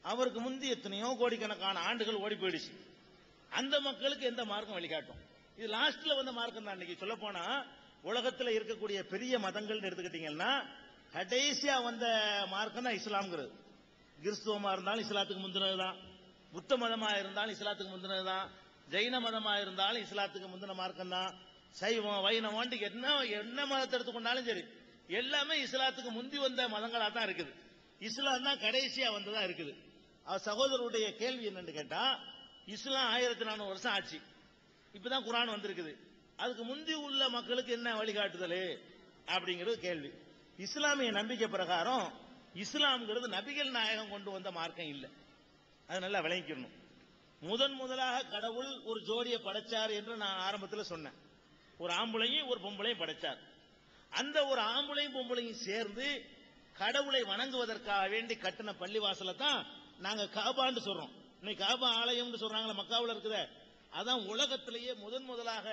அவருக்கு முந்தி எத்தனையோ கோடிக்கணக்கான ஆண்டுகள் ஓடி போயிடுச்சு. அந்த மக்களுக்கு எந்த மார்க்கம் வழிகாட்டும்? இது லாஸ்ட்ல வந்த மார்க்கம் தான். இன்னைக்கு சொல்ல போனா உலகத்தில் இருக்கக்கூடிய பெரிய மதங்கள் எடுத்துக்கிட்டீங்கன்னா கடைசியா வந்த மார்க்கம் தான் இஸ்லாம்ங்கிறது. கிறிஸ்துவமா இருந்தாலும் இஸ்லாத்துக்கு முந்தினதுதான், புத்த மதமா இருந்தாலும் இஸ்லாத்துக்கு முந்தினதுதான், ஜெயின மதமா இருந்தாலும் இஸ்லாத்துக்கு முந்தின மார்க்கம் தான், சைவம் வைணவம் என்ன மதத்தை எடுத்துக்கொண்டாலும் சரி எல்லாமே இஸ்லாத்துக்கு முந்தி வந்த மதங்களா தான் இருக்குது. இஸ்லாம் தான் கடைசியா வந்ததா இருக்குது. சகோதரருடைய கேள்வி என்னன்னு கேட்டா, இஸ்லாம் 1400 வருஷம் ஆச்சு, இப்பதான் குர்ஆன் வந்திருக்குது, அதுக்கு முந்தி உள்ள மக்களுக்கு என்ன வழிகாட்டுதல் அப்படிங்கிறது கேள்வி. இஸ்லாமிய நம்பிக்கை பிரகாரம் இஸ்லாம்ங்கிறது நபிகள் நாயகம் கொண்டு வந்த மார்க்கம் இல்லை. அது நல்லா விளங்கிக்கணும். முதலாக கடவுள் ஒரு ஜோடியை படைச்சார் என்று நான் ஆரம்பத்தில் சொன்னேன். ஒரு ஆம்பளையும் ஒரு பொம்பளையும் படைச்சார். அந்த ஒரு ஆம்பளையும் பொம்பளையும் சேர்ந்து கடவுளை வணங்குவதற்காக வேண்டி கட்டின பள்ளிவாசலை தான் நாங்க காபான்னு சொல்றோம். இன்னைக்கு காபா ஆலயம்னு சொல்றாங்களா, மக்காவில் இருக்குதே, அதான் உலகத்திலேயே முதலாக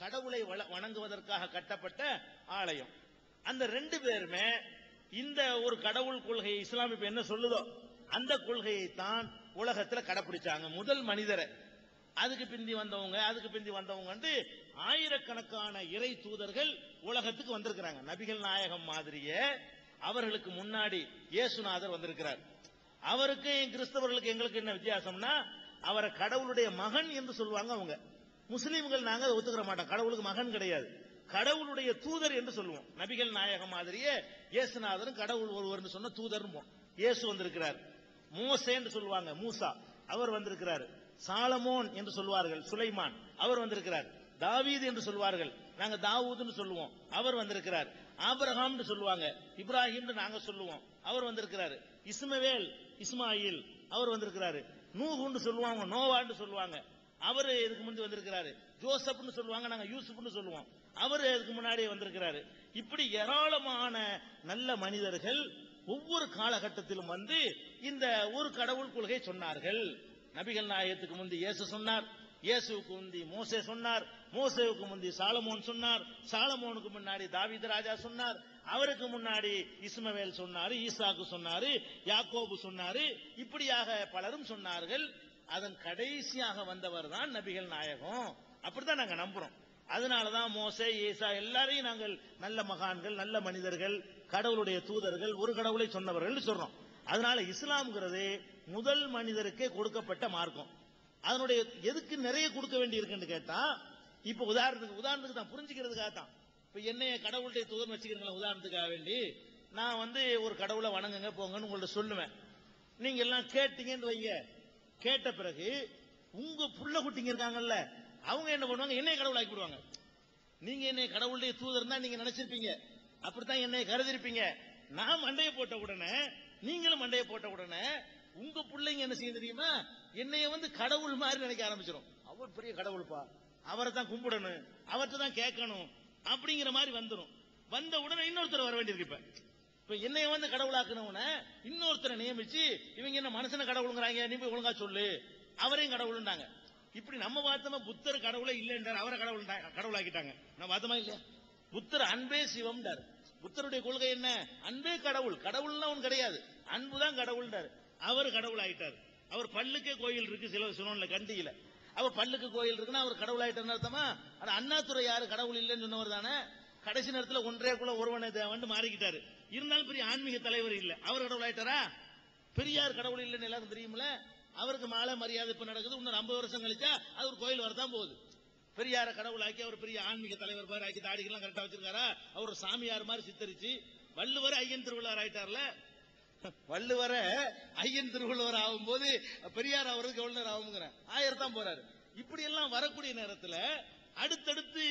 கடவுளை வணங்குவதற்காக கட்டப்பட்ட ஆலயம். அந்த ரெண்டு பேருமே இந்த ஒரு கடவுள் கொள்கையை இஸ்லாம் இப்ப என்ன சொல்லுதோ அந்த கொள்கையை தான் உலகத்தில் கடைபிடிச்சாங்க. முதல் மனிதரை அதுக்கு பிந்தி வந்தவங்க ஆயிரக்கணக்கான இறை தூதர்கள் உலகத்துக்கு வந்திருக்கிறாங்க. நபிகள் நாயகம் மாதிரியே அவர்களுக்கு முன்னாடி இயேசுநாதர் வந்திருக்கிறார். அவருக்கு கிறிஸ்தவர்களுக்கு எங்களுக்கு என்ன வித்தியாசம்னா, அவரை கடவுளுடைய மகன் என்று சொல்லுவாங்க. அவங்க முஸ்லீம்கள் நாங்க ஒத்துக்கிற மாட்டோம், கடவுளுக்கு மகன் கிடையாது, கடவுளுடைய தூதர் என்று சொல்லுவோம். நபிகள் நாயகம் மாதிரியே இயேசுநாதரும் கடவுள் ஒருவர் சொன்ன தூதர். இயேசு வந்திருக்கிறார். மோசே என்று சொல்லுவாங்க, மூசா அவர் வந்திருக்கிறார். சாலமோன் என்று சொல்வார்கள், சுலைமான் அவர் வந்திருக்கிறார். தாவீது என்று சொல்வார்கள், நாங்க தாவூதுன்னு சொல்லுவோம், அவர் வந்திருக்கிறார். ஆபிரகாம் சொல்லுவாங்க, இப்ராஹிம் நாங்க சொல்லுவோம், அவர் வந்திருக்கிறார். இஸ்மாயில் அவர் வந்திருக்கிறார். நூஹுன்னு சொல்லுவாங்க, நோவான்னு சொல்லுவாங்க, அவர் இதுக்கு முந்தி வந்திருக்கிறாரு. ஜோசப்னு சொல்லுவாங்க, நாங்க யூசுப்னு சொல்லுவோம், அவர் இதுக்கு முன்னாடி வந்திருக்கிறாரு. இப்படி ஏராளமான நல்ல மனிதர்கள் ஒவ்வொரு காலகட்டத்திலும் வந்து இந்த ஒரு கடவுள் கொள்கை சொன்னார்கள். நபிகள் நாயகத்துக்கு முந்தி இயேசு சொன்னார், இயேசுவுக்கு முந்தி மோசே சொன்னார், மோசேவுக்கு முந்தி சாலமோன் சொன்னார், சாலமோனுக்கு முன்னாடி தாவீது ராஜா சொன்னார், அவருக்கு முன்னாடி இஸ்மவேல் சொன்னாரு, ஈசாக்கு சொன்னாரு, யாக்கோபு சொன்னாரு, இப்படியாக பலரும் சொன்னார்கள். அதன் கடைசியாக வந்தவர் தான் நபிகள் நாயகம். அப்படித்தான் நாங்க நம்புறோம். அதனாலதான் மோசே, ஈசா எல்லாரையும் நாங்கள் நல்ல மகான்கள், நல்ல மனிதர்கள், கடவுளுடைய தூதர்கள், ஒரு கடவுளை சொன்னவர்கள் சொல்றோம். அதனால இஸ்லாம்ங்கிறது முதல் மனிதருக்கே கொடுக்கப்பட்ட மார்க்கம். அதனுடைய எதுக்கு நிறைய கொடுக்க வேண்டி இருக்குன்னு கேட்டா, இப்ப உதாரணத்துக்கு தான் புரிஞ்சுக்கிறதுக்காக தான். இப்ப என்னைய கடவுளுடைய தூதர் வச்சுக்கிறீங்களா, உதாரணத்துக்காக வேண்டி நான் ஒரு கடவுளை வணங்குங்க போங்கன்னு உங்கள்ட்ட சொல்லுவேன். நீங்க எல்லாம் கேட்டீங்கன்னு வைங்க, கேட்ட பிறகு உங்க புள்ள குட்டிங்க இருக்காங்கல்ல, அவங்க என்ன பண்ணுவாங்க, என்னைய கடவுள் ஆக்கி விடுவாங்க. நீங்க என்னைய கடவுளுடைய தூதர் தான் நீங்க நினைச்சிருப்பீங்க, அப்படித்தான் என்னைய கருதிருப்பீங்க. நான் மண்டையை போட்ட உடனே நீங்களும் மண்டையை போட்ட உடனே உங்க பிள்ளைங்க என்ன செய்ய தெரியுமா, என்னைய கடவுள் மாதிரி நினைக்க ஆரம்பிச்சிடும். அவர் பெரிய கடவுள்பா, அவரை தான் கும்பிடணும், அவர்கிட்ட தான் கேட்கணும் அப்படிங்கிற மாதிரி வந்துடும். வந்த உடனே இன்னொருத்தர் வர வேண்டியிருக்கு. இப்ப என்னைய கடவுளாக்குனவன இன்னொருத்தரை நியமிச்சு இவங்க என்ன மனுஷன கடவுளுங்கிறாங்க, நீ போய் ஒழுங்கா சொல்லு, அவரையும் கடவுளுண்டாங்க. இப்படி நம்ம பார்த்தோமா புத்தர் கடவுளே இல்லைன்றார், அவரை கடவுளாக்கிட்டாங்க. நம்ம பார்த்தோமா இல்லையா? புத்தர் அன்பே சிவம். புத்தருடைய கொள்கை என்ன? அன்பே கடவுள், கடவுள்னா ஒன்று கிடையாது, அன்புதான் கடவுள். அவர் கடவுள் ஆயிட்டார். அவர் பல்லுக்கே கோயில் இருக்கு சிலோன்ல கண்டியில, அவர் பல்லுக்கு கோயில் இருக்குன்னா அவர் கடவுள் ஆயிட்டார் அர்த்தமா? அண்ணாதுரை யாரு கடவுள் இல்லைன்னு சொன்னவர் தானே. கடைசி நேரத்தில் ஒன்றேக்குள்ள ஒருவனை மாறிக்கிட்டாரு. இருந்தாலும் பெரிய ஆன்மீக தலைவர் இல்ல, அவர் கடவுள் ஆயிட்டாரா? பெரியார் கடவுள் இல்லைன்னு எல்லாரும் தெரியுமில்ல, அவருக்கு மாலை மரியாதை இப்ப நடக்குது. இன்னும் 50 வருஷம் கழிச்சா அது ஒரு கோயில் வரதான் போகுது. பெரியார கடவுளாக்கி அவர் பெரிய ஆன்மீக தலைவர் மாதிரி ஆக்கி தாடிகள்லாம் கரெக்டா வச்சிருக்காரா? அவர் சாமியார் மாதிரி சித்தரிச்சு வள்ளுவர ஐயன் திருவள்ளுவர் ஆயிட்டார்ல. வள்ளுவர ஐயன் திருவள்ளுவர் ஆகும் போது பெரியார் அவருக்கு எவ்வளவு நேரம் ஆகுங்கிற ஆயிரத்தான் போறாரு. இப்படி எல்லாம் வரக்கூடிய நேரத்தில் அடுத்தடுத்து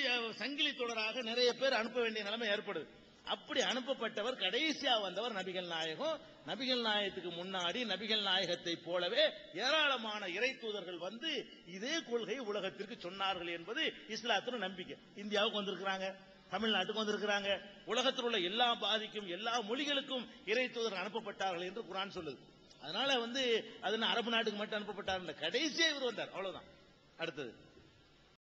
சங்கிலி தொடராக நிறைய பேர் அனுப்ப வேண்டிய நிலைமை ஏற்படுது. அப்படி அனுப்பப்பட்டவர் கடைசியா வந்தவர் நபிகள் நாயகம். நபிகள் நாயகத்துக்கு முன்னாடி நபிகள் நாயகத்தை போலவே ஏராளமான இறை தூதர்கள் வந்து இதே கொள்கை உலகத்திற்கு சொன்னார்கள் என்பது இஸ்லாத்தின் நம்பிக்கை. இந்தியாவுக்கு வந்திருக்கிறாங்க, தமிழ்நாட்டுக்கு வந்திருக்கிறாங்க, உலகத்தில் உள்ள எல்லா பாதிக்கும் எல்லா மொழிகளுக்கும் இறை தூதர்கள் அனுப்பப்பட்டார்கள் என்று குர்ஆன் சொல்லுது. அதனால அது அரபு நாட்டுக்கு மட்டும் அனுப்பப்பட்டார், கடைசியா இவர் வந்தார், அவ்வளவுதான். அடுத்தது